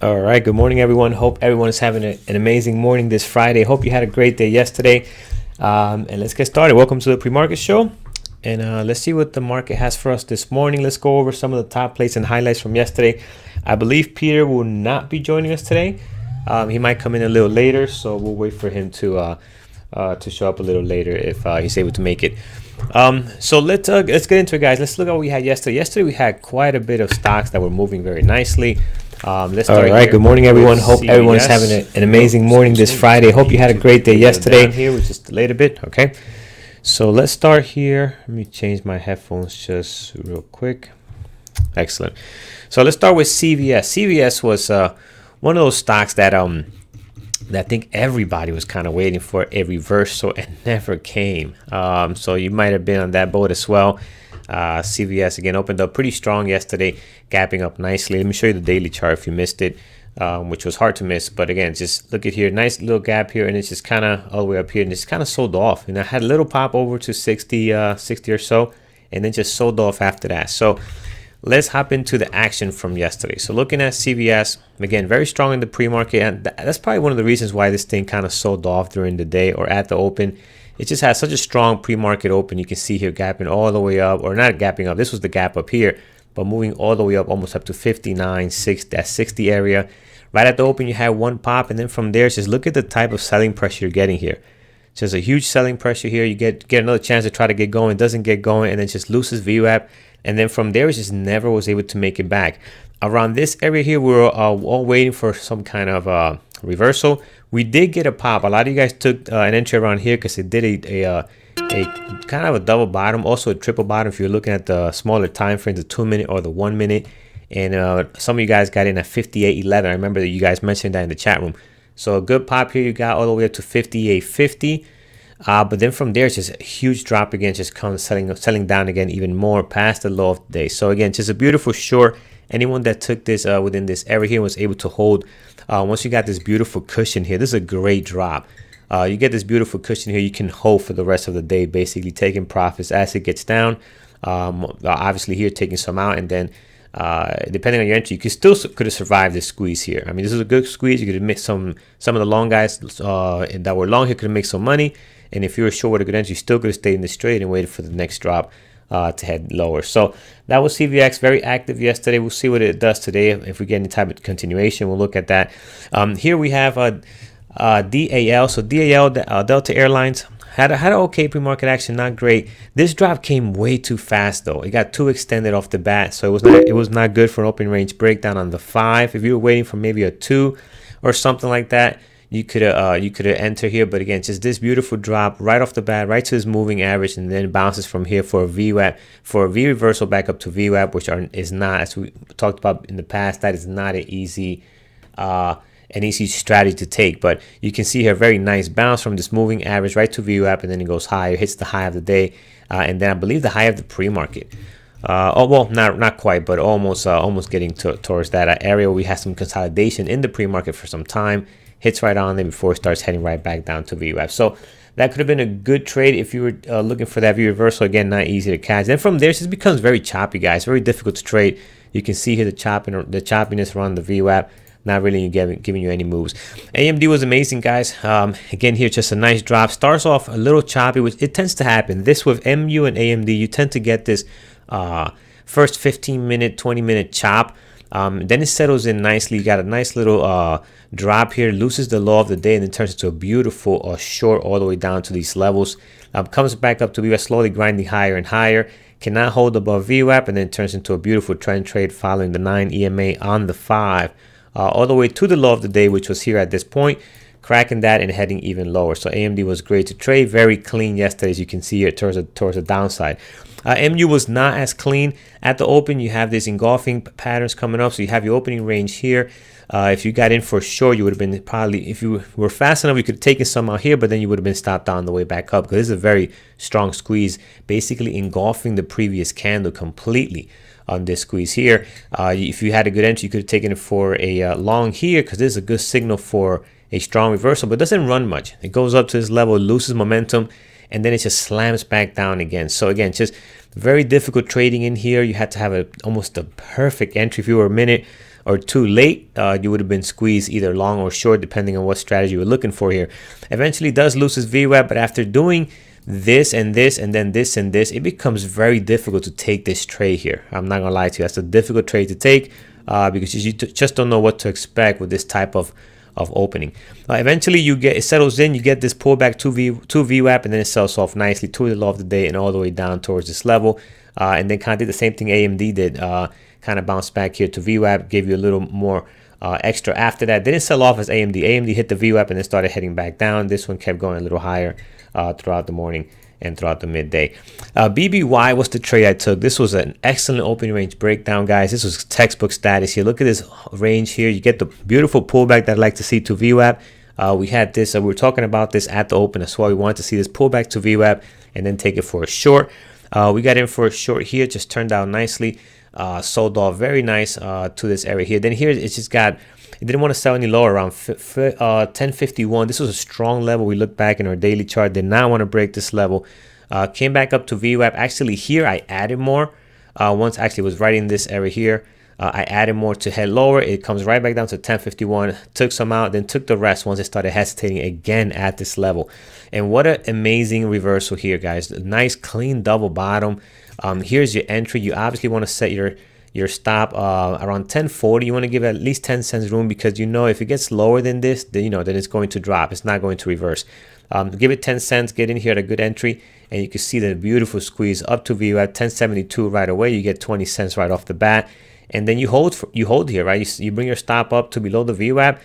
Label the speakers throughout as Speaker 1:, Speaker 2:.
Speaker 1: All right, good morning, everyone. Hope everyone is having an amazing morning this Friday. Hope you had a great day yesterday. And let's get started. Welcome to the pre-market show. And let's see what the market has for us this morning. Let's go over some of the top plays and highlights from yesterday. I believe Peter will not be joining us today. He might come in a little later, so we'll wait for him to show up a little later if he's able to make it. So let's get into it, guys. Let's look at what we had yesterday. Yesterday we had quite a bit of stocks that were moving very nicely. Let's start. All right, good morning, everyone. Hope everyone is having an amazing morning this Friday. Hope you had a great day yesterday. Here we just delayed a bit. Okay, so let's start here. Let me change my headphones just real quick. Excellent. So let's start with CVS. CVS was one of those stocks that I think everybody was kind of waiting for a reversal and never came. So you might have been on that boat as well. CVS again opened up pretty strong yesterday, gapping up nicely. Let me show you the daily chart if you missed it, which was hard to miss. But again, just look at here, nice little gap here, and it's just kind of all the way up here, and it's kind of sold off. And I had a little pop over to 60 or so, and then just sold off after that. So let's hop into the action from yesterday. So looking at CVS, again, very strong in the pre-market, and that's probably one of the reasons why this thing kind of sold off during the day or at the open. It just has such a strong pre-market open. You can see here gapping all the way up, or not gapping up. This was the gap up here, but moving all the way up, almost up to 59, 60, that 60 area. Right at the open, you had one pop, and then from there, just look at the type of selling pressure you're getting here. Just a huge selling pressure here. You get another chance to try to get going, doesn't get going, and then just loses VWAP. And then from there, it just never was able to make it back. Around this area here, we were all waiting for some kind of reversal. We did get a pop. A lot of you guys took an entry around here because it did a kind of a double bottom, also a triple bottom if you're looking at the smaller time frames, the 2 minute or the 1 minute. And some of you guys got in at 58.11. I remember that you guys mentioned that in the chat room. So a good pop here you got all the way up to 58.50. But then from there, it's just a huge drop again, just comes selling down again even more past the low of the day. So again, just a beautiful short. Anyone that took this within this area here was able to hold. Once you got this beautiful cushion here, this is a great drop. You get this beautiful cushion here, you can hold for the rest of the day, basically taking profits as it gets down. Obviously here taking some out, and then depending on your entry, you could have survived this squeeze here. I mean, this is a good squeeze. You could have made some of the long guys that were long here could have made some money. And if you were short with a good entry, you still could have stayed in this trade and waited for the next drop to head lower. So that was CVX, very active yesterday. We'll see what it does today. If we get any type of continuation, we'll look at that. Here we have DAL. So DAL, Delta Airlines, had an okay pre-market action, not great. This drop came way too fast though. It got too extended off the bat, so it was not good for an open range breakdown on the 5. If you were waiting for maybe a 2 or something like that, you could enter here. But again, just this beautiful drop right off the bat, right to this moving average, and then bounces from here for a VWAP, for a V reversal back up to VWAP, which is not, as we talked about in the past, that is not an easy strategy to take. But you can see here, very nice bounce from this moving average right to VWAP, and then it goes higher, hits the high of the day, and then I believe the high of the pre-market. Well, not quite, but almost getting towards that area where we had some consolidation in the pre-market for some time. Hits right on there before it starts heading right back down to VWAP. So that could have been a good trade if you were looking for that V reversal. Again, not easy to catch. Then from there, it just becomes very choppy, guys. Very difficult to trade. You can see here the choppiness around the VWAP. Not really giving you any moves. AMD was amazing, guys. Again, here just a nice drop. Starts off a little choppy, which it tends to happen. This with MU and AMD, you tend to get this first 15-minute, 20-minute chop. Then it settles in nicely. You got a nice little drop here, loses the low of the day, and then turns into a beautiful short all the way down to these levels. Comes back up to VWAP, slowly grinding higher and higher. Cannot hold above VWAP, and then turns into a beautiful trend trade following the 9 EMA on the 5. All the way to the low of the day, which was here at this point, cracking that and heading even lower. So AMD was great to trade, very clean yesterday, as you can see here towards the downside. MU was not as clean at the open. You have these engulfing patterns coming up, so you have your opening range here. If you got in for sure, you would have been probably, if you were fast enough, you could have taken some out here, but then you would have been stopped on the way back up, because this is a very strong squeeze, basically engulfing the previous candle completely on this squeeze here. If you had a good entry, you could have taken it for a long here, because this is a good signal for a strong reversal, but it doesn't run much. It goes up to this level, loses momentum, and then it just slams back down again. So again, just very difficult trading in here. You had to have almost a perfect entry. If you were a minute or too late, you would have been squeezed either long or short, depending on what strategy you were looking for here. Eventually does lose his VWAP, but after doing this and this and then this and this, it becomes very difficult to take this trade here. I'm not gonna lie to you, that's a difficult trade to take because you just don't know what to expect with this type of opening. Eventually it settles in, you get this pullback to VWAP, and then it sells off nicely to the low of the day and all the way down towards this level, and then kind of did the same thing AMD did, kind of bounced back here to VWAP, gave you a little more extra after that. Didn't sell off as AMD hit the VWAP and then started heading back down. This one kept going a little higher throughout the morning and throughout the midday. BBY was the trade I took. This was an excellent opening range breakdown, guys. This was textbook status here. Look at this range here. You get the beautiful pullback that I'd like to see to VWAP. We had this, we were talking about this at the open as well. We wanted to see this pullback to VWAP and then take it for a short. We got in for a short here, just turned out nicely. Sold off very nice to this area here. Then here it's just got, it didn't want to sell any lower around 1051. This was a strong level. We looked back in our daily chart, did not want to break this level. Came back up to VWAP. Actually here I added more. Once actually was right in this area here. I added more to head lower. It comes right back down to 1051. Took some out, then took the rest once it started hesitating again at this level. And what an amazing reversal here, guys. Nice clean double bottom. Here's your entry. You obviously want to set your stop around 1040. You want to give at least 10 cents room, because you know if it gets lower than this, then then it's going to drop. It's not going to reverse. Give it 10 cents, get in here at a good entry, and you can see the beautiful squeeze up to VWAP 1072 right away. You get 20 cents right off the bat, and then you hold here, right? You bring your stop up to below the VWAP.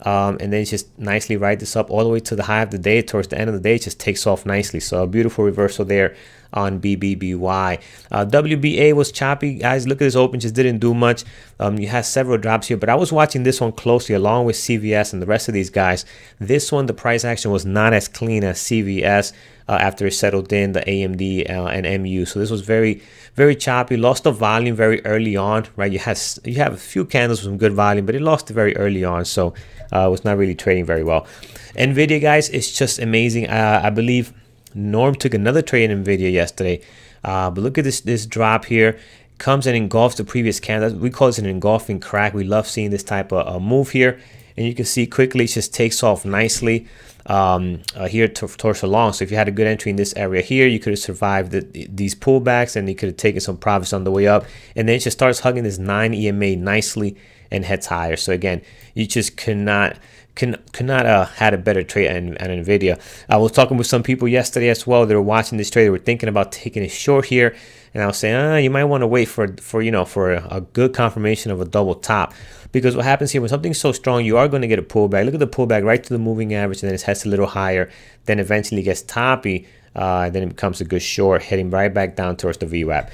Speaker 1: And then just nicely ride this up all the way to the high of the day. Towards the end of the day, it just takes off nicely. So a beautiful reversal there on BBBY. WBA was choppy, guys. Look at this open, just didn't do much. You had several drops here, but I was watching this one closely along with CVS and the rest of these guys. This one, the price action was not as clean as CVS after it settled in, the AMD and MU. So this was very, very choppy. Lost the volume very early on, right? You have a few candles with some good volume, but it lost it very early on. So it was not really trading very well. NVIDIA, guys, it's just amazing. I believe Norm took another trade in NVIDIA yesterday. But look at this drop here. Comes and engulfs the previous candle. We call this an engulfing crack. We love seeing this type of move here. And you can see quickly it just takes off nicely here towards the long. So if you had a good entry in this area here, you could have survived these pullbacks, and you could have taken some profits on the way up. And then it just starts hugging this 9 EMA nicely and heads higher. So again, you just could not had a better trade at NVIDIA. I was talking with some people yesterday as well. They were watching this trade. They were thinking about taking it short here, and I was saying, you might want to wait for a good confirmation of a double top, because what happens here when something's so strong, you are going to get a pullback. Look at the pullback right to the moving average, and then it heads a little higher. Then eventually gets toppy. Then it becomes a good short, heading right back down towards the VWAP.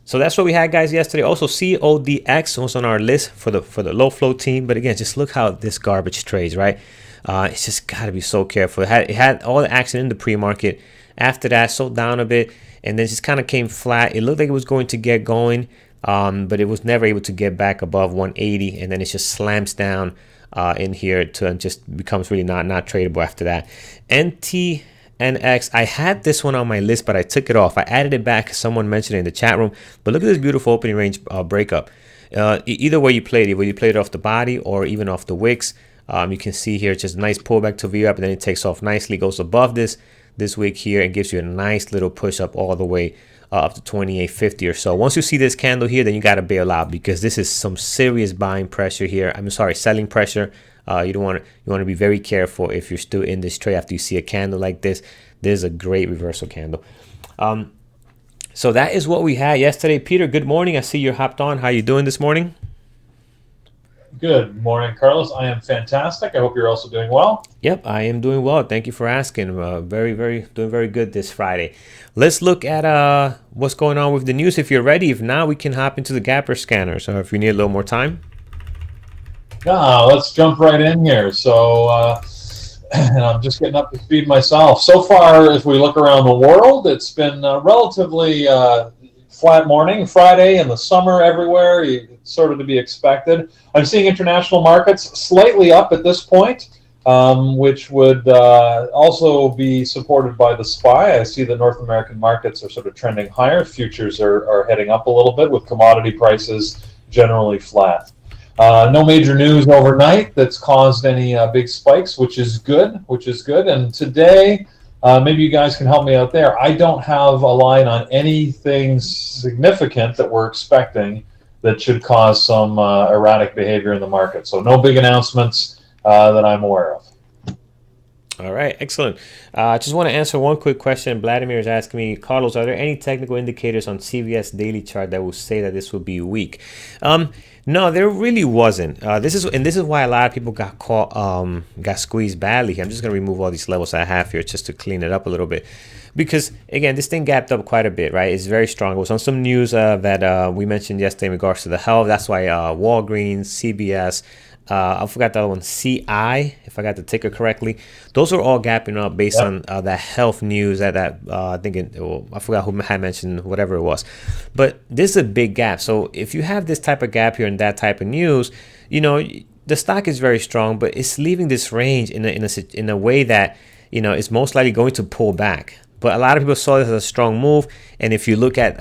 Speaker 1: So that's what we had, guys, yesterday. Also, CODX was on our list for the low flow team. But again, just look how this garbage trades, right? It's just got to be so careful. It had all the action in the pre-market. After that, sold down a bit, and then just kind of came flat. It looked like it was going to get going, but it was never able to get back above 180, and then it just slams down in here and just becomes really not tradable after that. NX, I had this one on my list, but I took it off. I added it back. Someone mentioned it in the chat room. But look at this beautiful opening range breakup. Either way you played it, whether you played it off the body or even off the wicks, you can see here just a nice pullback to VWAP, and then it takes off nicely, goes above this wick here, and gives you a nice little push up all the way up to 28.50 or so. Once you see this candle here, then you got to bail out, because this is some serious buying pressure here. Selling pressure. You want to be very careful if you're still in this trade after you see a candle like this. This is a great reversal candle. So that is what we had yesterday. Peter, good morning. I see you're hopped on. How you doing this morning?
Speaker 2: Good morning, Carlos. I am fantastic. I hope you're also doing well.
Speaker 1: Yep, I am doing well. Thank you for asking. Doing very good this Friday. Let's look at what's going on with the news. If you're ready, if not, we can hop into the Gapper scanner. So if you need a little more time.
Speaker 2: Yeah, let's jump right in here. So I'm just getting up to speed myself. So far, if we look around the world, it's been relatively flat morning. Friday in the summer everywhere, it's sort of to be expected. I'm seeing international markets slightly up at this point, which would also be supported by the SPY. I see the North American markets are sort of trending higher. Futures are heading up a little bit, with commodity prices generally flat. No major news overnight that's caused any big spikes, which is good. And today, maybe you guys can help me out there. I don't have a line on anything significant that we're expecting that should cause some erratic behavior in the market. So no big announcements that I'm aware of.
Speaker 1: All right, excellent. I just want to answer one quick question. Vladimir is asking me, Carlos, are there any technical indicators on CVS daily chart that will say that this will be weak? No, there really wasn't. This is why a lot of people got caught, got squeezed badly. I'm just gonna remove all these levels I have here just to clean it up a little bit, because again, this thing gapped up quite a bit, right? It's very strong. It was on some news that we mentioned yesterday in regards to the health. That's why Walgreens, CBS. I forgot the other one, CI, if I got the ticker correctly. Those are all gapping up based on the health news that I think I forgot who had mentioned whatever it was. But this is a big gap. So if you have this type of gap here and that type of news, you know, the stock is very strong, but it's leaving this range in a way that, you know, it's most likely going to pull back. But a lot of people saw this as a strong move. And if you look at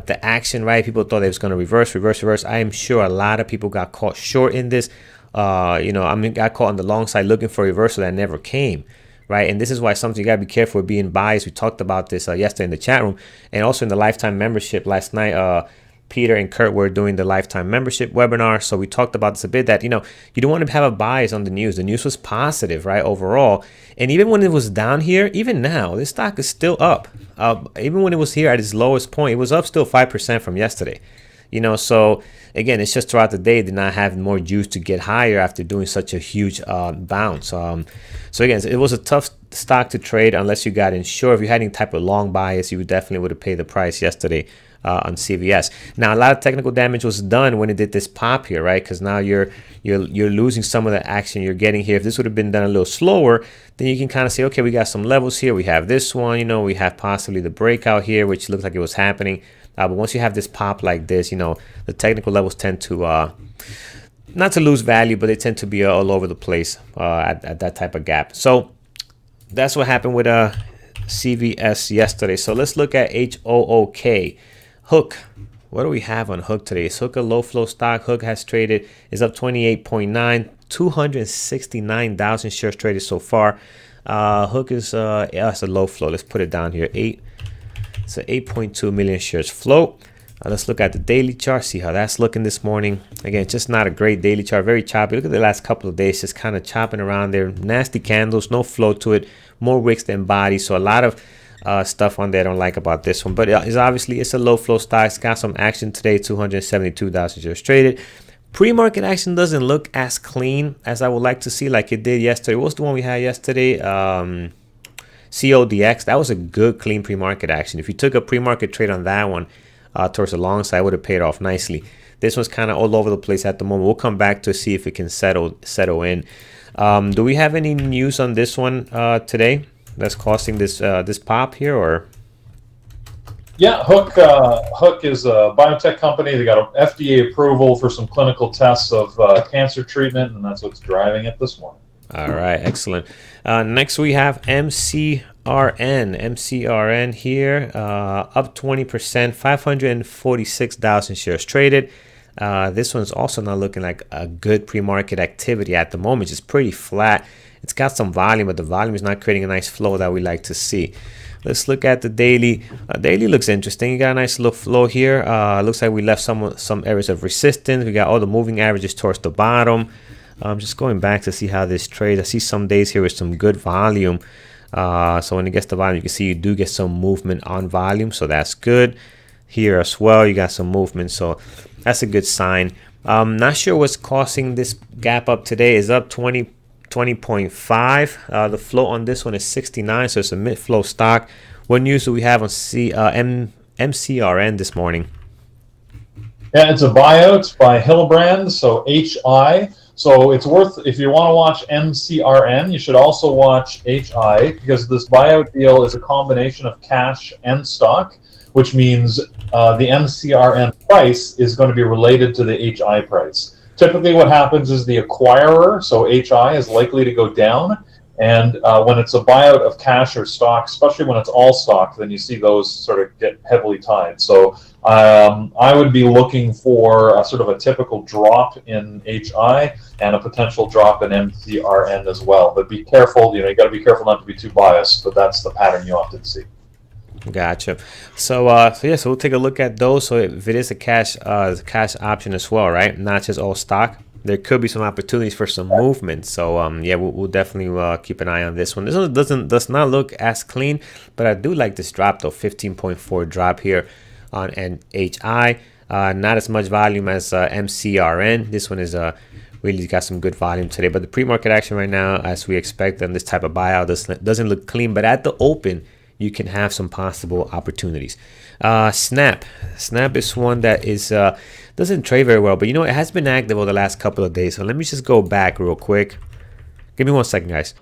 Speaker 1: the action, right, people thought it was going to reverse. I am sure a lot of people got caught short in this. You know, I mean, got caught on the long side looking for a reversal that never came, right? And this is why something you got to be careful with being biased. We talked about this yesterday in the chat room, and also in the lifetime membership last night. Peter and Kurt were doing the lifetime membership webinar, so we talked about this a bit, that, you know, you don't want to have a bias on the news. The news was positive, right, overall. And even when it was down here, even now, this stock is still up. Even when it was here at its lowest point, it was up still 5% from yesterday. You know, so again, it's just throughout the day did not have more juice to get higher after doing such a huge bounce. So again, it was a tough stock to trade unless you got in short. If you had any type of long bias, you definitely would have paid the price yesterday on CVS. Now, a lot of technical damage was done when it did this pop here, right? Because now you're losing some of the action you're getting here. If this would have been done a little slower, then you can kind of say, okay, we got some levels here. We have this one, you know, we have possibly the breakout here, which looks like it was happening. But once you have this pop like this, you know, the technical levels tend to not to lose value, but they tend to be all over the place at that type of gap. So that's what happened with CVS yesterday. So let's look at HOOK. Hook. What do we have on Hook today? Is Hook a low flow stock? Hook has traded, is up 28.9, 269,000 shares traded so far. Hook is it's a low flow. Let's put it down here. It's a 8.2 million shares float. Let's look at the daily chart, see how that's looking this morning. Again, just not a great daily chart, very choppy. Look at the last couple of days, just kind of chopping around there. Nasty candles, no flow to it, more wicks than bodies. So a lot of stuff on there I don't like about this one. But it's a low flow stock. It's got some action today, 272,000 shares traded. Pre-market action doesn't look as clean as I would like to see, like it did yesterday. What was the one we had yesterday? CODX. That was a good clean pre-market action. If you took a pre-market trade on that one towards the long side, would have paid off nicely. This one's kind of all over the place at the moment. We'll come back to see if it can settle in. Do we have any news on this one today that's causing this pop here, or?
Speaker 2: Yeah, Hook is a biotech company. They got an FDA approval for some clinical tests of cancer treatment, and that's what's driving it this morning.
Speaker 1: All right, excellent. Next we have MCRN. MCRN here, up 20%, 546,000 shares traded. This one's also not looking like a good pre-market activity at the moment. It's pretty flat. It's got some volume, but the volume is not creating a nice flow that we like to see. Let's look at the daily. Daily looks interesting. You got a nice little flow here. Looks like we left some areas of resistance. We got all the moving averages towards the bottom. I'm just going back to see how this trades. I see some days here with some good volume. So when it gets to volume, you can see you do get some movement on volume. So that's good. Here as well, you got some movement. So that's a good sign. Not sure what's causing this gap up today. Is up 20.5. The flow on this one is 69. So it's a mid-flow stock. What news do we have on MCRN this morning?
Speaker 2: Yeah, it's a buyout by Hillebrand, so HI. So it's worth, if you want to watch MCRN, you should also watch HI, because this buyout deal is a combination of cash and stock, which means the MCRN price is going to be related to the HI price. Typically what happens is the acquirer, so HI, is likely to go down, And when it's a buyout of cash or stock, especially when it's all stock, then you see those sort of get heavily tied. So I would be looking for a sort of a typical drop in HI and a potential drop in MCRN as well. But be careful, you got to be careful not to be too biased, but that's the pattern you often see.
Speaker 1: Gotcha. So we'll take a look at those. So if it is a cash option as well, right? Not just all stock. There could be some opportunities for some movement. So we'll definitely keep an eye on this one. This one does not look as clean, but I do like this drop though. 15.4 drop here on NHI. Not as much volume as MCRN. This one is really got some good volume today. But the pre-market action right now, as we expect on this type of buyout, doesn't look clean. But at the open, you can have some possible opportunities. Snap is one that is doesn't trade very well, but it has been active over the last couple of days. So let me just go back real quick. Give me 1 second, guys.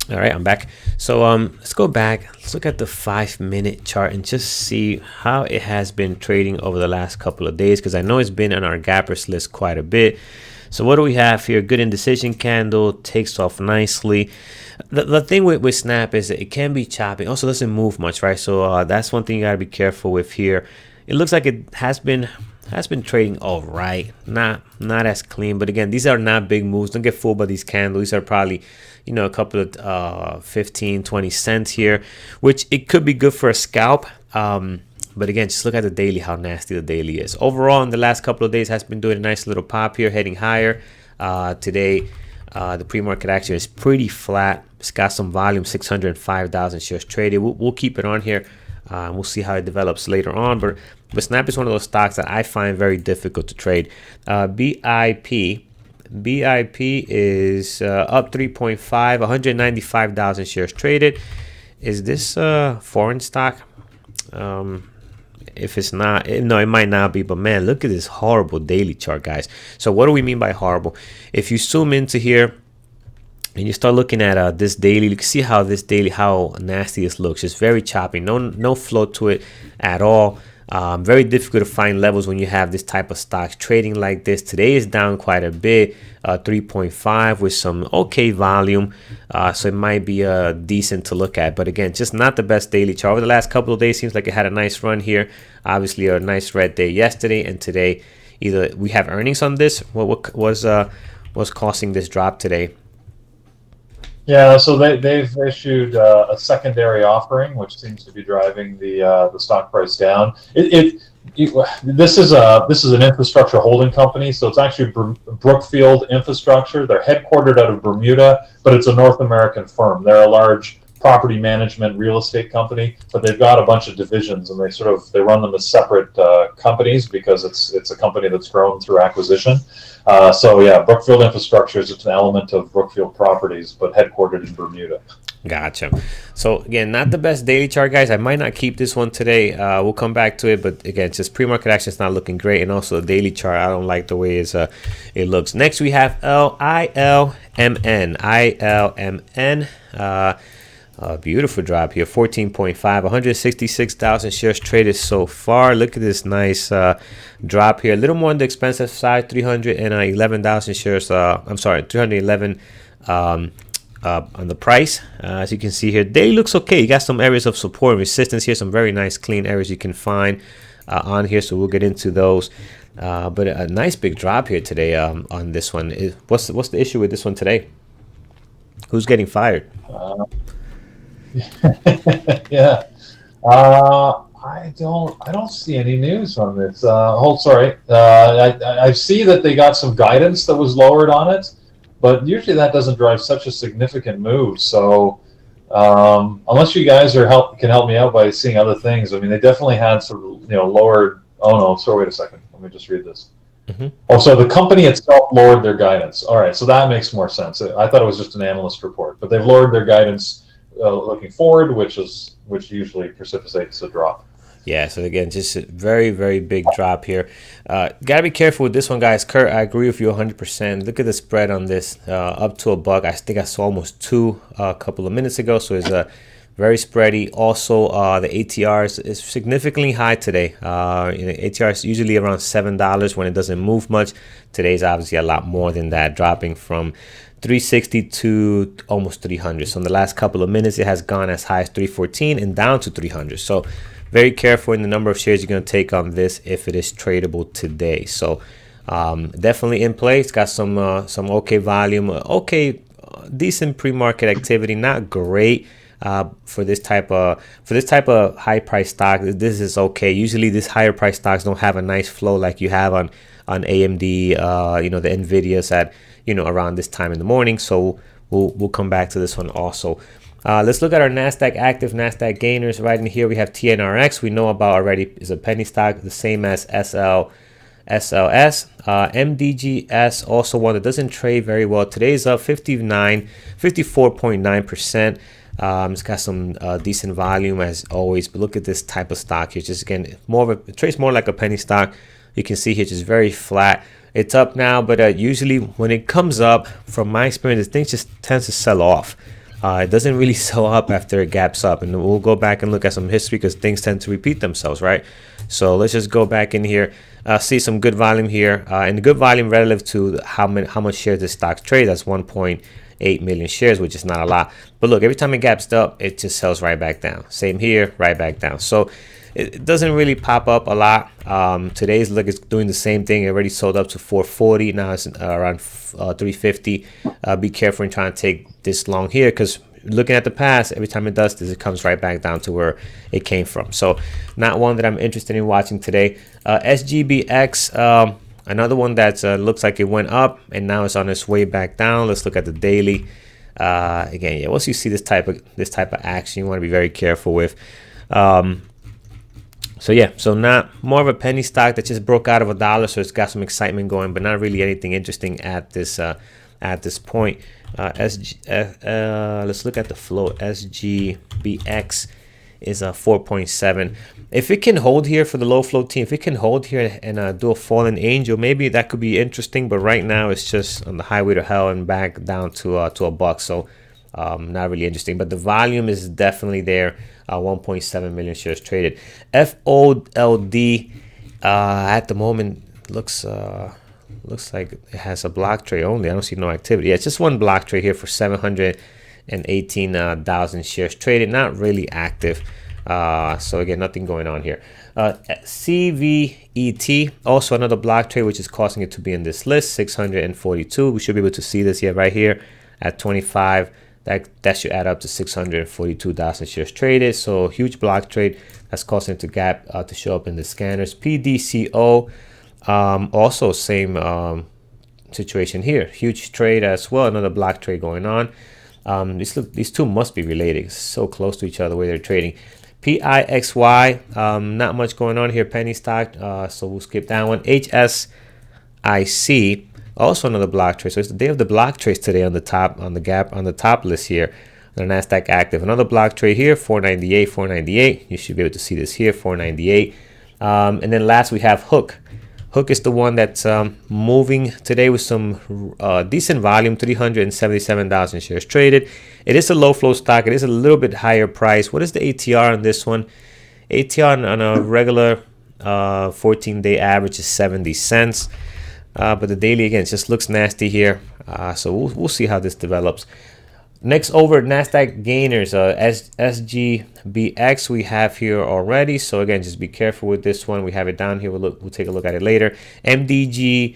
Speaker 1: All right, I'm back. So let's go back. Let's look at the 5-minute chart and just see how it has been trading over the last couple of days, because I know it's been on our gappers list quite a bit. So what do we have here? Good indecision candle, takes off nicely. The thing with Snap is that it can be choppy. Also doesn't move much, right? So that's one thing you gotta be careful with here. It looks like it has been trading all right, not as clean. But again, these are not big moves. Don't get fooled by these candles. These are probably a couple of 15-20 cents here, which it could be good for a scalp. But again, just look at the daily, how nasty the daily is. Overall, in the last couple of days, has been doing a nice little pop here, heading higher. Today, the pre-market action is pretty flat. It's got some volume, 605,000 shares traded. We'll keep it on here. We'll see how it develops later on. But Snap is one of those stocks that I find very difficult to trade. BIP is up 3.5, 195,000 shares traded. Is this a foreign stock? If it's not, no, it might not be, but man, look at this horrible daily chart, guys. So what do we mean by horrible? If you zoom into here and you start looking at this daily, you can see how nasty this looks. It's very choppy, no flow to it at all. Very difficult to find levels when you have this type of stocks trading like this. Today is down quite a bit, 3.5 with some okay volume, so it might be decent to look at. But again, just not the best daily chart. Over the last couple of days, seems like it had a nice run here. Obviously, a nice red day yesterday, and today, either we have earnings on this. What was causing this drop today?
Speaker 2: Yeah, so they've issued a secondary offering, which seems to be driving the stock price down. This is an infrastructure holding company, so it's actually Brookfield Infrastructure. They're headquartered out of Bermuda, but it's a North American firm. They're a large property management real estate company, but they've got a bunch of divisions, and they run them as separate companies because it's a company that's grown through acquisition. So yeah, Brookfield Infrastructure is an element of Brookfield Properties, but headquartered in Bermuda.
Speaker 1: Gotcha. So again, not the best daily chart, guys. I might not keep this one today. We'll come back to it, but again, just pre-market action is not looking great, and also the daily chart, I don't like the way it looks. Next, we have ILMN. Beautiful drop here, 14.5, 166,000 shares traded so far. Look at this nice drop here. A little more on the expensive side, 311,000 shares. 311 on the price. As you can see here, daily looks okay. You got some areas of support and resistance here, some very nice clean areas you can find on here. So we'll get into those. But a nice big drop here today on this one. What's the issue with this one today? Who's getting fired?
Speaker 2: Yeah, I don't see any news on this. I see that they got some guidance that was lowered on it, but usually that doesn't drive such a significant move. So unless you guys can help me out by seeing other things, I mean, they definitely had some lowered. Oh no, sorry, wait a second. Let me just read this. Mm-hmm. Oh, so the company itself lowered their guidance. All right, so that makes more sense. I thought it was just an analyst report, but they've lowered their guidance looking forward, which usually precipitates a drop.
Speaker 1: Yeah, so again, just a very, very big drop here. Gotta be careful with this one, guys. Kurt, I agree with you 100%. Look at the spread on this, up to $1. I think I saw almost $2 a couple of minutes ago, so it's very spready. Also, the ATR is significantly high today. ATR is usually around $7 when it doesn't move much. Today's obviously a lot more than that, dropping from 360 to almost 300. So in the last couple of minutes, it has gone as high as 314 and down to 300. So very careful in the number of shares you're going to take on this if it is tradable today. So definitely in play. It's got some okay volume, decent pre-market activity. Not great for this type of high price stock. This is okay. Usually these higher price stocks don't have a nice flow like you have on AMD, the Nvidias at around this time in the morning. So we'll come back to this one also. Let's look at our NASDAQ active, NASDAQ gainers. Right in here we have TNRX. We know about already is a penny stock, the same as SLS. MDGS, also one that doesn't trade very well. Today's up 54.9%. It's got some decent volume as always, but look at this type of stock here. Just again, it trades more like a penny stock. You can see here just very flat. It's up now, but usually when it comes up, from my experience, things just tends to sell off. It doesn't really sell up after it gaps up, and we'll go back and look at some history because things tend to repeat themselves, right? So let's just go back in here, see some good volume here, and the good volume relative to how much shares this stock trade. That's 1.8 million shares, which is not a lot. But look, every time it gaps up, it just sells right back down. Same here, right back down. So it doesn't really pop up a lot. Today's look is doing the same thing. It already sold up to 440. Now it's around 350. Be careful in trying to take this long here because looking at the past, every time it does this, it comes right back down to where it came from. So not one that I'm interested in watching today. SGBX, another one that looks like it went up and now it's on its way back down. Let's look at the daily. Again, yeah, once you see this type of action, you want to be very careful with. So yeah, so not more of a penny stock that just broke out of $1, so it's got some excitement going, but not really anything interesting at this point. Let's look at the flow. SGBX is a 4.7. If it can hold here for the low flow team, if it can hold here and do a fallen angel, maybe that could be interesting. But right now it's just on the highway to hell and back down to a buck. So not really interesting. But the volume is definitely there. 1.7 million shares traded. FOLD at the moment looks like it has a block trade only. I don't see no activity. Yeah, it's just one block trade here for 718,000 shares traded. Not really active. So again, nothing going on here. CVET, also another block trade, which is causing it to be in this list. 642. We should be able to see this right here at 25. That should add up to 642,000 shares traded. So huge block trade that's causing it to gap to show up in the scanners. PDCO, also same situation here. Huge trade as well. Another block trade going on. These two must be related. It's so close to each other the way they're trading. PIXY, not much going on here. Penny stock. So we'll skip that one. HSIC. Also another block trade. So it's the day of the block trades today on the top list here. The NASDAQ active. Another block trade here, 498. You should be able to see this here, 498. And then last we have HOOK. HOOK is the one that's moving today with some decent volume, 377,000 shares traded. It is a low flow stock. It is a little bit higher price. What is the ATR on this one? ATR on a regular 14-day average is 70 cents. But the daily, again, just looks nasty here. So we'll see how this develops. Next over, NASDAQ gainers, SGBX we have here already. So again, just be careful with this one. We have it down here. We'll take a look at it later. MDGS,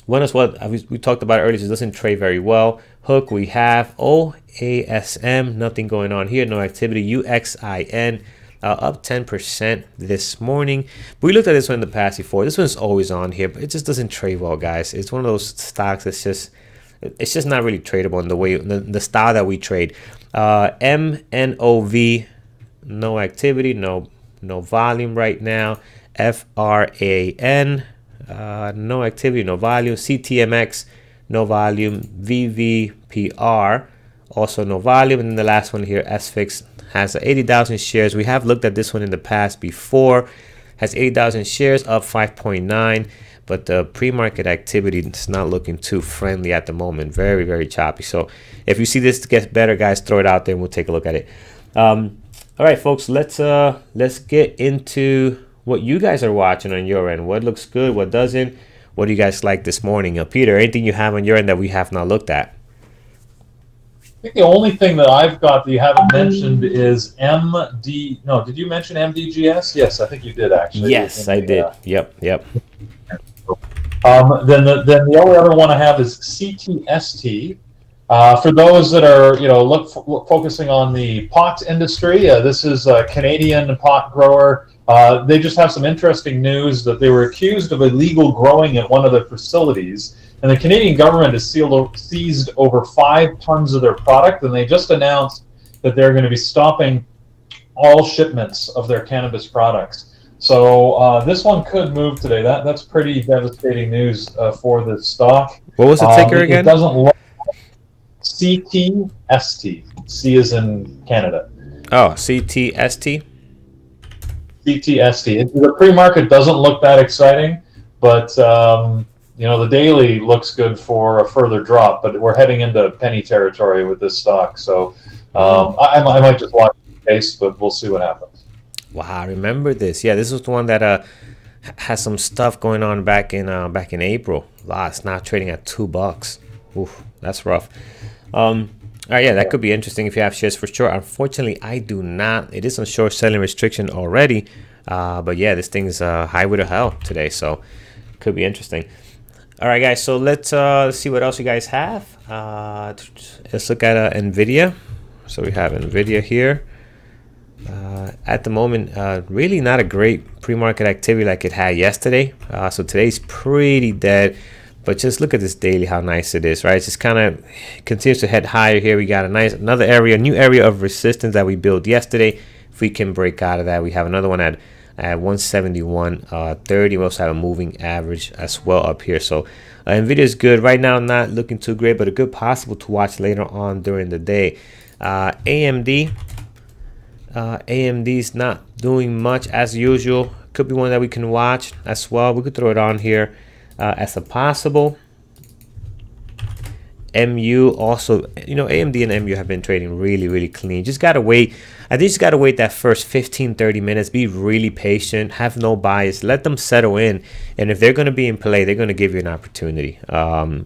Speaker 1: one is what we talked about earlier. It doesn't trade very well. HOOK, we have OASM, nothing going on here. No activity. UXIN. Up 10% this morning. But we looked at this one in the past before. This one's always on here, but it just doesn't trade well, guys. It's one of those stocks that's just not really tradable in the way the style that we trade. MNOV, no activity, no volume right now. FRAN, no activity, no volume. CTMX, no volume. VVPR, also no volume. And then the last one here, SFIX, has 80,000 shares. We have looked at this one in the past before. Has 80,000 shares, up 5.9. but the pre-market activity is not looking too friendly at the moment. Very, very choppy. So if you see this get better, guys, throw it out there and we'll take a look at it. All right, folks, let's get into what you guys are watching on your end. What looks good, what doesn't? What do you guys like this morning? Peter, anything you have on your end that we have not looked at?
Speaker 2: I think the only thing that I've got that you haven't mentioned is MD. No, did you mention MDGS? Yes, I think you did actually.
Speaker 1: Yes, I did. Yep.
Speaker 2: Then the only other one I have is CTST. For those that are focusing on the pot industry, this is a Canadian pot grower. They just have some interesting news that they were accused of illegal growing at one of their facilities. And the Canadian government has seized over 5 tons of their product, and they just announced that they're going to be stopping all shipments of their cannabis products. So this one could move today. That's pretty devastating news for the stock.
Speaker 1: What was the ticker again?
Speaker 2: It doesn't look CTST. C is in Canada.
Speaker 1: Oh, CTST?
Speaker 2: CTST. The pre-market doesn't look that exciting, but the daily looks good for a further drop, but we're heading into penny territory with this stock. So I might just watch the pace, but we'll see what happens.
Speaker 1: Wow, I remember this. Yeah, this was the one that has some stuff going on back in April. Wow, it's now trading at $2. Oof, that's rough. All right, yeah, that could be interesting if you have shares for sure. Unfortunately, I do not. It is on short selling restriction already. But yeah, this thing's highway to hell today, so could be interesting. All right, guys, so let's see what else you guys have. Let's look at NVIDIA. So we have NVIDIA here. At the moment, really not a great pre-market activity like it had yesterday. So today's pretty dead. But just look at this daily, how nice it is, right? It's just kind of continues to head higher here. We got another area, new area of resistance that we built yesterday. If we can break out of that, we have another one at 171.30. We also have a moving average as well up here. So NVIDIA is good right now, not looking too great, but a good possible to watch later on during the day. AMD is not doing much as usual. Could be one that we can watch as well. We could throw it on here as a possible. MU also, AMD and MU have been trading really clean. Just gotta wait. I think you just gotta wait that first 15-30 minutes. Be really patient, have no bias, let them settle in, and if they're going to be in play, they're going to give you an opportunity.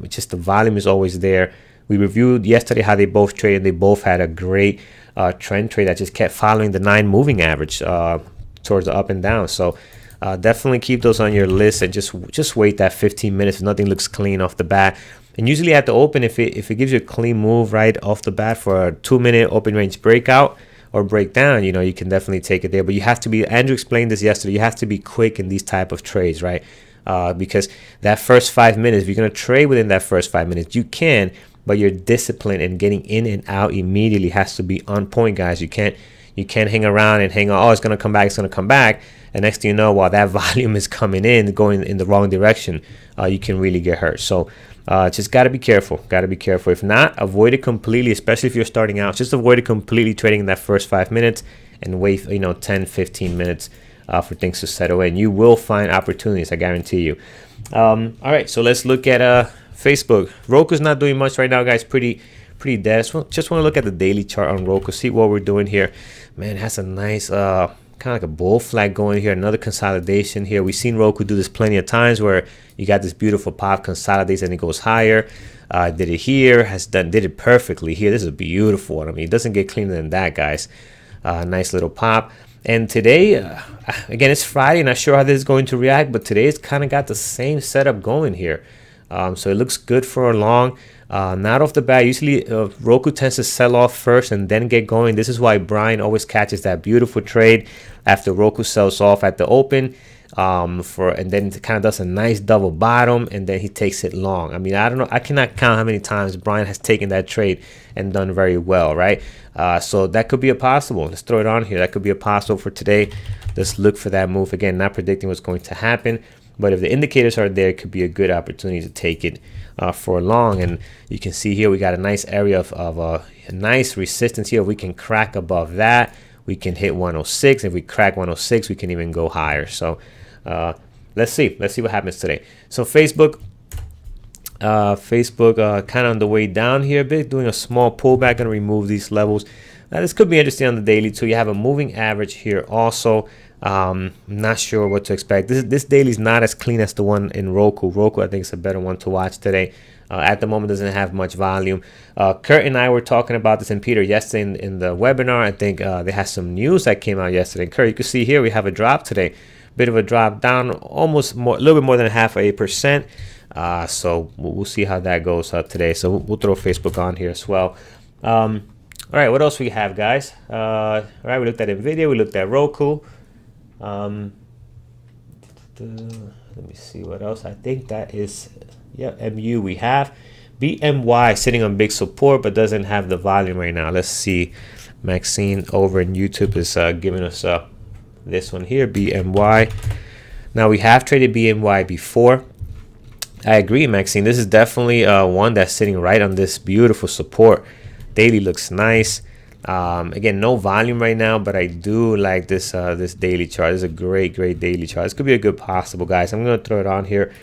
Speaker 1: Just the volume is always there. We reviewed yesterday how they both traded. They both had a great trend trade that just kept following the 9 moving average towards the up and down. So definitely keep those on your list and just wait that 15 minutes if nothing looks clean off the bat. And usually at the open, if it gives you a clean move right off the bat for a 2-minute open range breakout or breakdown, you can definitely take it there. But you have to be, Andrew explained this yesterday, you have to be quick in these type of trades, right? Because that first 5 minutes, if you're going to trade within that first 5 minutes, you can, but your discipline and getting in and out immediately has to be on point, guys. You can't hang around and hang on, it's going to come back. And next thing you know, while that volume is coming in, going in the wrong direction, you can really get hurt. So just got to be careful. If not, avoid it completely, especially if you're starting out. Just avoid it completely trading in that first 5 minutes and wait, 10-15 minutes for things to settle in. You will find opportunities, I guarantee you. All right, so let's look at Facebook. Roku's not doing much right now, guys. Pretty dead. Just want to look at the daily chart on Roku, see what we're doing here. Man, it has a nice kind of like a bull flag going here, another consolidation here. We've seen Roku do this plenty of times where you got this beautiful pop, consolidates, and it goes higher. Did it here, did it perfectly here. This is a beautiful one. I mean, it doesn't get cleaner than that, guys. Nice little pop. And today, again, it's Friday, not sure how this is going to react, but today it's kind of got the same setup going here. So it looks good for a long. Not off the bat. Usually Roku tends to sell off first and then get going. This is why Brian always catches that beautiful trade after Roku sells off at the open, and then it kind of does a nice double bottom, and then he takes it long. I mean, I don't know. I cannot count how many times Brian has taken that trade and done very well, right? So that could be a possible. Let's throw it on here. That could be a possible for today. Let's look for that move. Again, not predicting what's going to happen, but if the indicators are there, it could be a good opportunity to take it for long. And you can see here we got a nice area of a nice resistance here. If we can crack above that, we can hit 106. If we crack 106, we can even go higher. So let's see what happens today. So Facebook kind of on the way down here a bit, doing a small pullback, and remove these levels. Now this could be interesting on the daily too. You have a moving average here also. Not sure what to expect. This daily is not as clean as the one in Roku. I think is a better one to watch today. At the moment doesn't have much volume. Kurt and I were talking about this, and Peter, yesterday in the webinar. I think they had some news that came out yesterday. Kurt, you can see here we have a drop today. Bit of a drop down, almost a little bit more than 0.5%. So we'll see how that goes today. So we'll throw Facebook on here as well. All right, what else we have, guys? All right, we looked at NVIDIA, we looked at Roku. Let me see what else. I think that is, MU we have. BMY sitting on big support but doesn't have the volume right now. Let's see. Maxine over in YouTube is giving us this one here, BMY. Now we have traded BMY before. I agree, Maxine. This is definitely one that's sitting right on this beautiful support. Daily looks nice. Again, no volume right now, but I do like this this daily chart. This is a great daily chart. This could be a good possible, guys. I'm gonna throw it on here.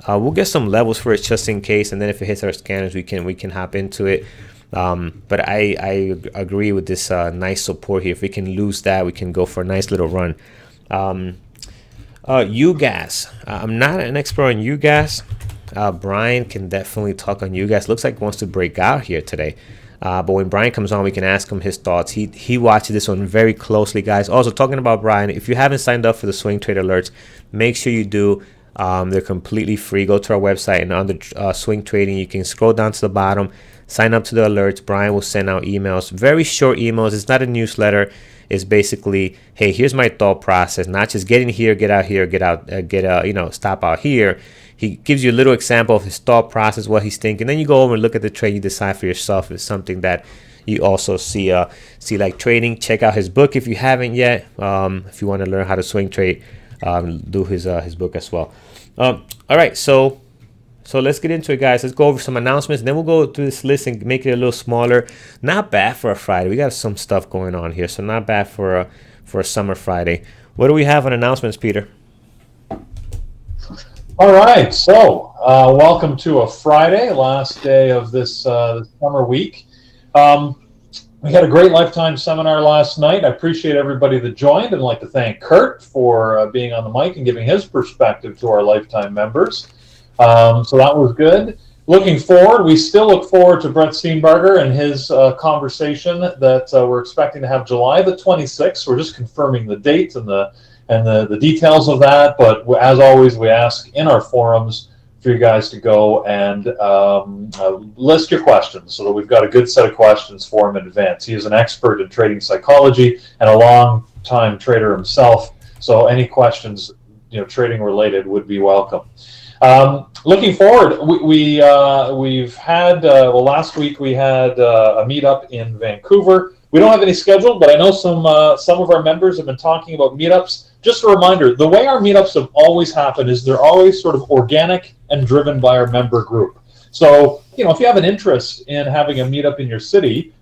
Speaker 1: We'll get some levels for it just in case, and then if it hits our scanners, we can hop into it. But I agree with this nice support here. If we can lose that, we can go for a nice little run. UGAS. I'm not an expert on UGAS. Brian can definitely talk on UGAS. Looks like he wants to break out here today. But when Brian comes on, we can ask him his thoughts. He watches this one very closely, guys. Also, talking about Brian, if you haven't signed up for the swing trade alerts, make sure you do. They're completely free. Go to our website, and under swing trading, you can scroll down to the bottom, sign up to the alerts. Brian will send out emails, very short emails. It's not a newsletter. It's basically, hey, here's my thought process, not just get in here, get out here, stop out here. He gives you a little example of his thought process, what he's thinking. Then you go over and look at the trade. You decide for yourself if it's something that you also see like trading. Check out his book if you haven't yet. If you want to learn how to swing trade, do his book as well. All right, so let's get into it, guys. Let's go over some announcements, and then we'll go through this list and make it a little smaller. Not bad for a Friday. We got some stuff going on here, so not bad for a summer Friday. What do we have on announcements, Peter?
Speaker 2: All right, so welcome to a Friday, last day of this summer week. We had a great Lifetime seminar last night. I appreciate everybody that joined, and I'd like to thank Kurt for being on the mic and giving his perspective to our Lifetime members. So that was good. Looking forward, we still look forward to Brett Steenbarger and his conversation that we're expecting to have July the 26th. We're just confirming the date and the details of that. But as always, we ask in our forums for you guys to go and list your questions so that we've got a good set of questions for him in advance. He is an expert in trading psychology and a long-time trader himself. So any questions, trading related, would be welcome. Looking forward, we've had last week we had a meetup in Vancouver. We don't have any scheduled, but I know some of our members have been talking about meetups. Just a reminder, the way our meetups have always happened is they're always sort of organic and driven by our member group. So, if you have an interest in having a meetup in your city,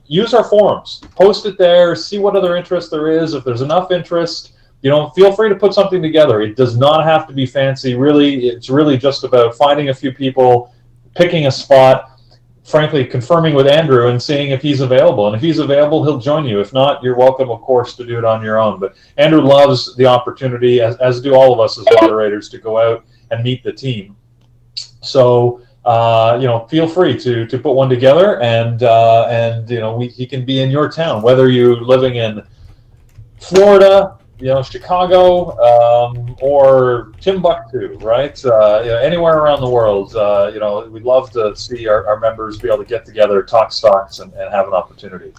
Speaker 2: use our forums, post it there, see what other interest there is. If there's enough interest, feel free to put something together. It does not have to be fancy. Really, it's really just about finding a few people, picking a spot, frankly, confirming with Andrew and seeing if he's available. And if he's available, he'll join you. If not, you're welcome, of course, to do it on your own. But Andrew loves the opportunity, as do all of us as moderators, to go out and meet the team. So, feel free to put one together, and he can be in your town, whether you're living in Florida, Chicago, or Timbuktu, right? Anywhere around the world, we'd love to see our members be able to get together, talk stocks, and have an opportunity.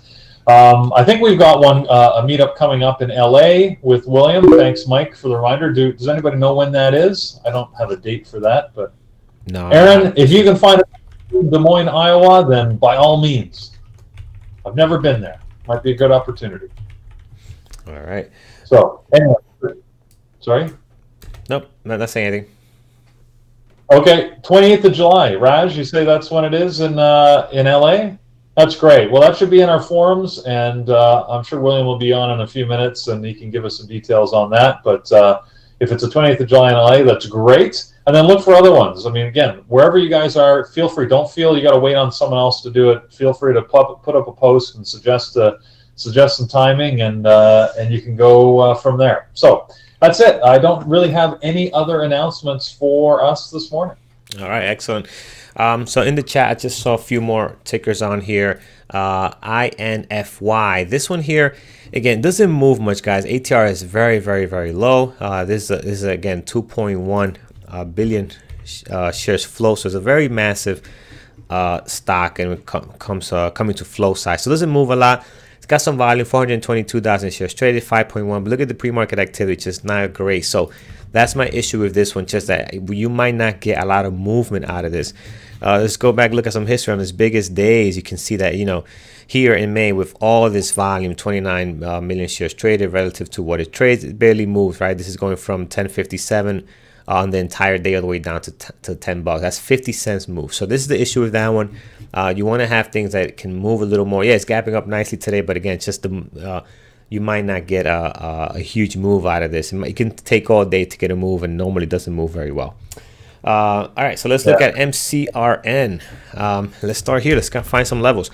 Speaker 2: I think we've got a meetup coming up in LA with William. Thanks, Mike, for the reminder. Does anybody know when that is? I don't have a date for that, but no. Aaron, if you can find it in Des Moines, Iowa, then by all means. I've never been there. Might be a good opportunity.
Speaker 1: All right.
Speaker 2: So, anyway, sorry?
Speaker 1: Nope, not saying anything.
Speaker 2: Okay, 28th of July. Raj, you say that's when it is in LA? That's great. Well, that should be in our forums, and I'm sure William will be on in a few minutes, and he can give us some details on that. But, If it's a 28th of July in LA, that's great. And then look for other ones. I mean, again, wherever you guys are, feel free. Don't feel you got to wait on someone else to do it. Feel free to put up a post and suggest some timing, and you can go from there. So that's it. I don't really have any other announcements for us this morning.
Speaker 1: All right, excellent. So in the chat, I just saw a few more tickers on here. INFY. This one here, again, doesn't move much, guys. ATR is very, very, very low. This is again 2.1 billion shares flow. So it's a very massive stock, and it comes coming to flow size. So it doesn't move a lot. It's got some volume, 422,000 shares traded, 5.1. But look at the pre-market activity, just not great. So that's my issue with this one, just that you might not get a lot of movement out of this. Let's go back, look at some history on its biggest days. You can see that, here in May, with all this volume, 29 million shares traded relative to what it trades, it barely moves, right? This is going from 10.57 on the entire day all the way down to $10. That's 50 cents move. So this is the issue with that one. You want to have things that can move a little more. Yeah, it's gapping up nicely today, but again, just you might not get a huge move out of this. It can take all day to get a move, and normally doesn't move very well. All right, so let's look at MCRN. Let's start here. Let's find some levels.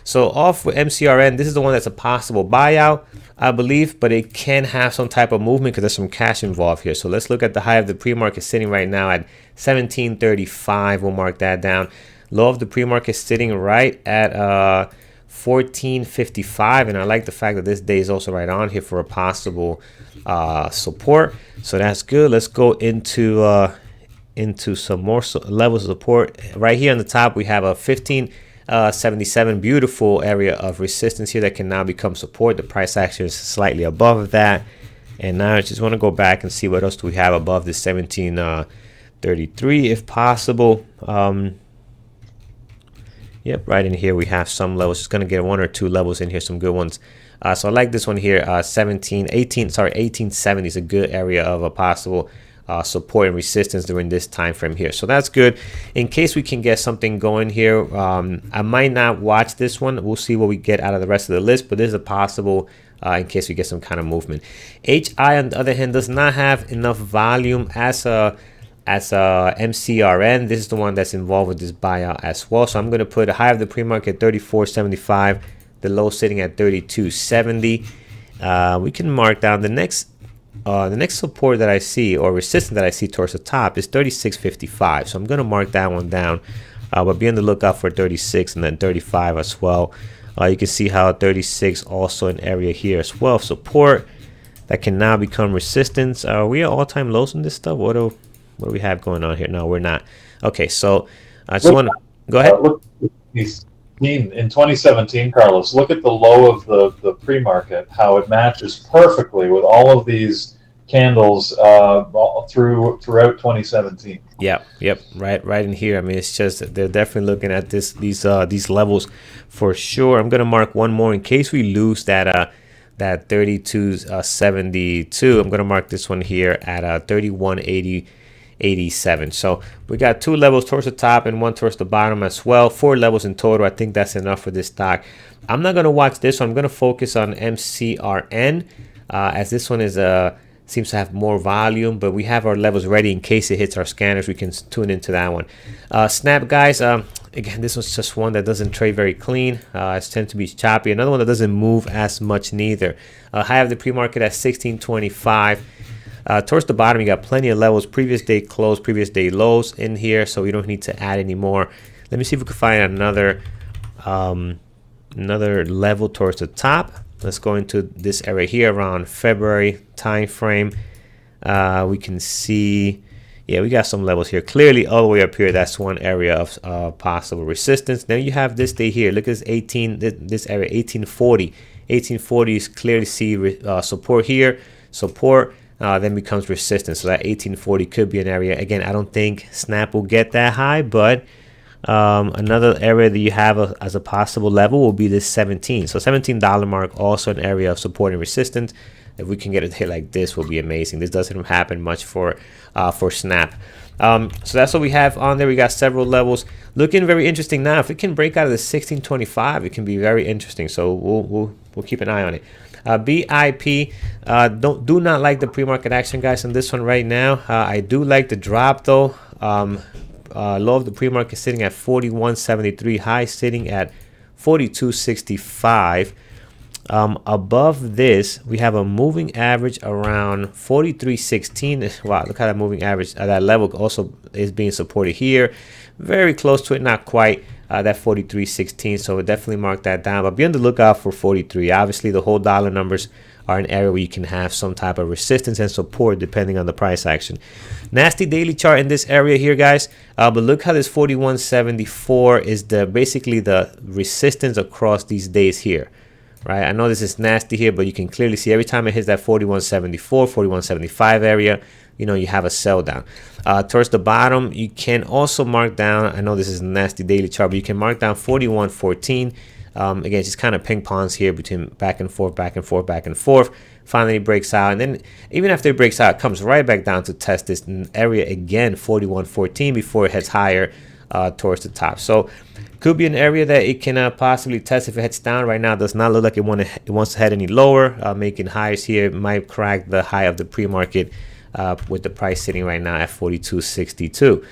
Speaker 1: So off with MCRN, this is the one that's a possible buyout, I believe, but it can have some type of movement because there's some cash involved here. So let's look at the high of the pre-market sitting right now at 1735. We'll mark that down. Low of the pre-market sitting right at 1455, and I like the fact that this day is also right on here for a possible support. So that's good. Let's go into some more levels of support. Right here on the top, we have a 1577 beautiful area of resistance here that can now become support. The price action is slightly above that, and now I just want to go back and see what else do we have above this 1733 if possible. Yep, right in here we have some levels. Just gonna get one or two levels in here, some good ones. So I like this one here, 1870 is a good area of a possible support and resistance during this time frame here. So that's good. In case we can get something going here, I might not watch this one. We'll see what we get out of the rest of the list, but this is a possible in case we get some kind of movement. HI, on the other hand, does not have enough volume as a MCRN. This is the one that's involved with this buyout as well. So I'm going to put a high of the pre-market 34.75, the low sitting at 32.70. We can mark down the next support that I see, or resistance that I see towards the top, is 36.55. So I'm going to mark that one down, but be on the lookout for 36 and then 35 as well. You can see how 36 also an area here as well, support that can now become resistance. We are all-time lows in this stuff. What do we have going on here? No, we're not. Okay, so I just want to go ahead.
Speaker 2: Look, in 2017, Carlos, look at the low of the pre-market, how it matches perfectly with all of these candles throughout 2017.
Speaker 1: Yep, right in here. I mean, it's just they're definitely looking at these levels for sure. I'm gonna mark one more in case we lose that 32.72. I'm gonna mark this one here at 31.87. So we got two levels towards the top and one towards the bottom as well. 4 levels in total. I think that's enough for this stock. I'm not gonna watch this one. I'm gonna focus on MCRN as this one is seems to have more volume, but we have our levels ready in case it hits our scanners. We can tune into that one. Snap, guys, again, this was just one that doesn't trade very clean. It tends to be choppy. Another one that doesn't move as much neither. High of the pre-market at 1625. Towards the bottom, you got plenty of levels, previous day close, previous day lows in here, so we don't need to add any more. Let me see if we can find another level towards the top. Let's go into this area here around February time frame. We can see, yeah, we got some levels here. Clearly, all the way up here, that's one area of possible resistance. Then you have this day here. Look at this this area, 1840. 1840 is clearly see support here, support. Then becomes resistance. So that 1840 could be an area. Again, I don't think Snap will get that high, but another area that you have as a possible level will be this 17. So $17 mark, also an area of support and resistance. If we can get it hit like this, will be amazing. This doesn't happen much for Snap. So that's what we have on there. We got several levels looking very interesting now. If it can break out of the 1625, it can be very interesting. So we'll keep an eye on it. BIP, do not like the pre-market action, guys, on this one right now. I do like the drop though. Low of the pre-market sitting at 41.73, high sitting at 42.65. Above this, we have a moving average around 43.16. Wow, look how that moving average at that level also is being supported here. Very close to it, not quite that 43.16. So we'll definitely mark that down. But be on the lookout for 43. Obviously, the whole dollar numbers are an area where you can have some type of resistance and support depending on the price action. Nasty daily chart in this area here, guys. But look how this 41.74 is basically the resistance across these days here. Right, I know this is nasty here, but you can clearly see every time it hits that 41.74, 41.75 area, you have a sell down. Towards the bottom, you can also mark down, I know this is a nasty daily chart, but you can mark down 41.14. Again, just kind of ping pongs here between back and forth, back and forth, back and forth. Finally breaks out, and then even after it breaks out, it comes right back down to test this area again, 41.14, before it heads higher towards the top. So could be an area that it can possibly test if it heads down. Right now, it does not look like it wants to head any lower. Making highs here, it might crack the high of the pre-market with the price sitting right now at 42.62.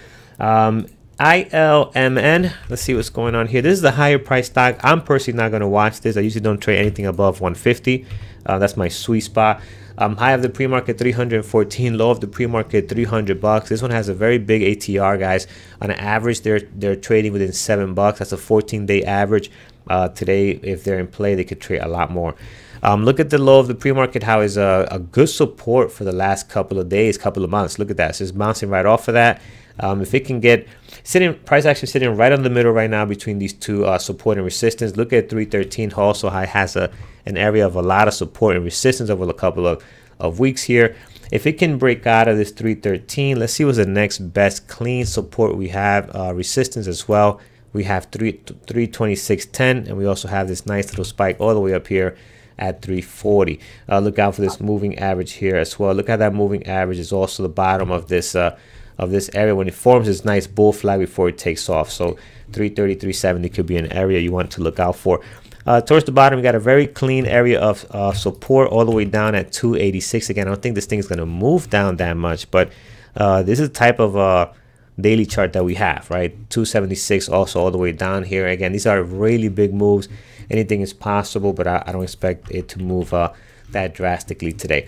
Speaker 1: ILMN, let's see what's going on here. This is the higher price stock. I'm personally not going to watch this. I usually don't trade anything above 150. That's my sweet spot. High of the pre-market 314, low of the pre-market $300. This one has a very big ATR, guys. On average, they're trading within $7. That's a 14-day average. Today, if they're in play, they could trade a lot more. Look at the low of the pre-market, how is a good support for the last couple of days, couple of months. Look at that. It's just bouncing right off of that. If it can get price action sitting right in the middle right now between these two support and resistance. Look at 313 also high, has an area of a lot of support and resistance over a couple of weeks here. If it can break out of this 313, let's see what's the next best clean support we have. Resistance as well. We have 326.10, and we also have this nice little spike all the way up here at 340. Look out for this moving average here as well. Look at that moving average is also the bottom of this area when it forms this nice bull flag before it takes off. So 330, 370 could be an area you want to look out for. Towards the bottom, we got a very clean area of support all the way down at 286. Again, I don't think this thing is going to move down that much, but this is the type of daily chart that we have, right? 276 also all the way down here. Again, these are really big moves. Anything is possible, but I don't expect it to move that drastically today.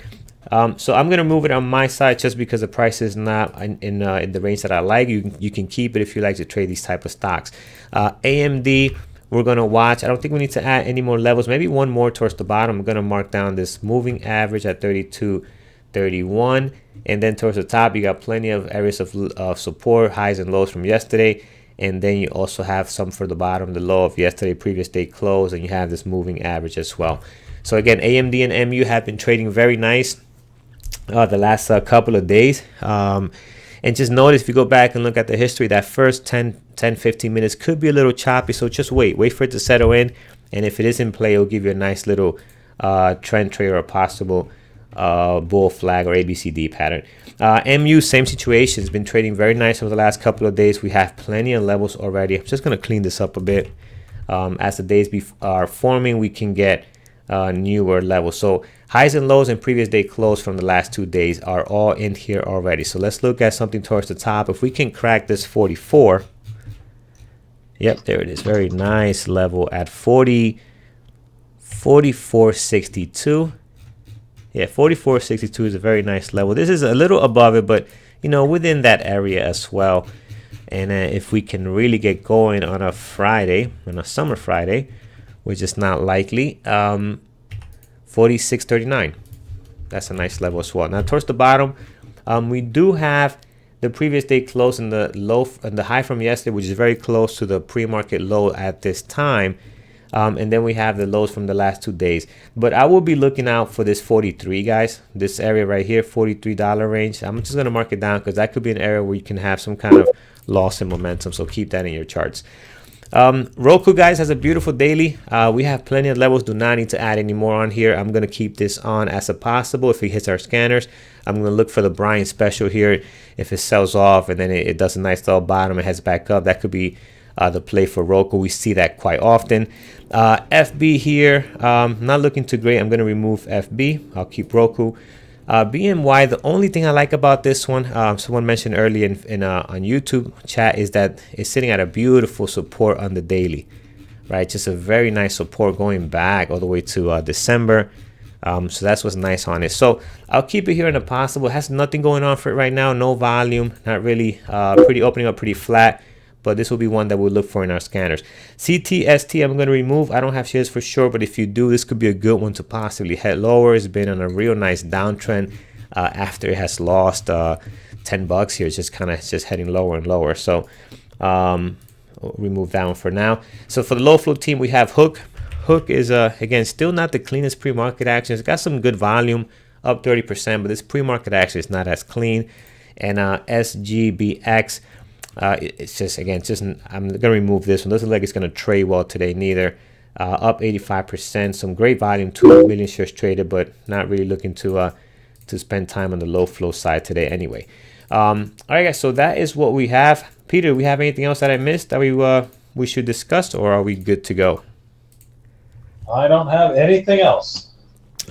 Speaker 1: So I'm going to move it on my side just because the price is not in the range that I like. You can keep it if you like to trade these type of stocks. AMD, we're going to watch. I don't think we need to add any more levels. Maybe one more towards the bottom. I'm going to mark down this moving average at 32.31. And then towards the top, you got plenty of areas of support, highs and lows from yesterday. And then you also have some for the bottom, the low of yesterday, previous day close. And you have this moving average as well. So again, AMD and MU have been trading very nice the last couple of days. And just notice, if you go back and look at the history, that first 10-15 minutes could be a little choppy. So just wait for it to settle in. And if it is in play, it'll give you a nice little trend trade or a possible bull flag or ABCD pattern. MU, same situation. It's been trading very nice over the last couple of days. We have plenty of levels already. I'm just going to clean this up a bit. As the days are forming, we can get newer levels. So highs and lows and previous day close from the last 2 days are all in here already. So let's look at something towards the top. If we can crack this 44, yep, there it is. Very nice level at 44.62. Yeah, 44.62 is a very nice level. This is a little above it, but within that area as well. And if we can really get going on a Friday, on a summer Friday, which is not likely, 46.39. That's a nice level as well. Now towards the bottom, we do have the previous day close and the low and the high from yesterday, which is very close to the pre-market low at this time. And then we have the lows from the last 2 days. But I will be looking out for this 43, guys. This area right here, $43 range. I'm just going to mark it down because that could be an area where you can have some kind of loss in momentum. So keep that in your charts. Roku, guys, has a beautiful daily. We have plenty of levels. Do not need to add any more on here. I'm going to keep this on as a possible. If it hits our scanners, I'm going to look for the Bryant special here. If it sells off and then it does a nice little bottom and heads back up, that could be the play for Roku. We see that quite often. FB here, not looking too great. I'm going to remove FB. I'll keep Roku. BNY, the only thing I like about this one, someone mentioned earlier on YouTube chat, is that it's sitting at a beautiful support on the daily, right? Just a very nice support going back all the way to December. So that's what's nice on it. So I'll keep it here in the possible. It has nothing going on for it right now. No volume, not really, pretty opening up pretty flat. But this will be one that we'll look for in our scanners. CTST, I'm going to remove. I don't have shares for sure, but if you do, this could be a good one to possibly head lower. It's been on a real nice downtrend after it has lost $10 here. It's just kind of just heading lower and lower. So we'll remove that one for now. So for the low flow team, we have HOOK. HOOK is, again, still not the cleanest pre-market action. It's got some good volume, up 30%, but this pre-market action is not as clean. And SGBX, it's just, again, I'm going to remove this one. Doesn't look like it's going to trade well today neither. Up 85%, some great volume, 2 million shares traded, but not really looking to spend time on the low flow side today anyway. All right, guys, so that is what we have. Peter, do we have anything else that I missed that we should discuss, or are we good to go?
Speaker 2: I don't have anything else.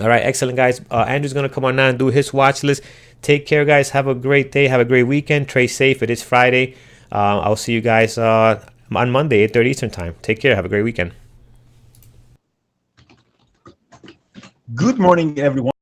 Speaker 1: All right, excellent, guys. Andrew's going to come on now and do his watch list. Take care, guys. Have a great day. Have a great weekend. Trade safe. It is Friday. I'll see you guys on Monday, 8:30 Eastern time. Take care. Have a great weekend.
Speaker 3: Good morning, everyone.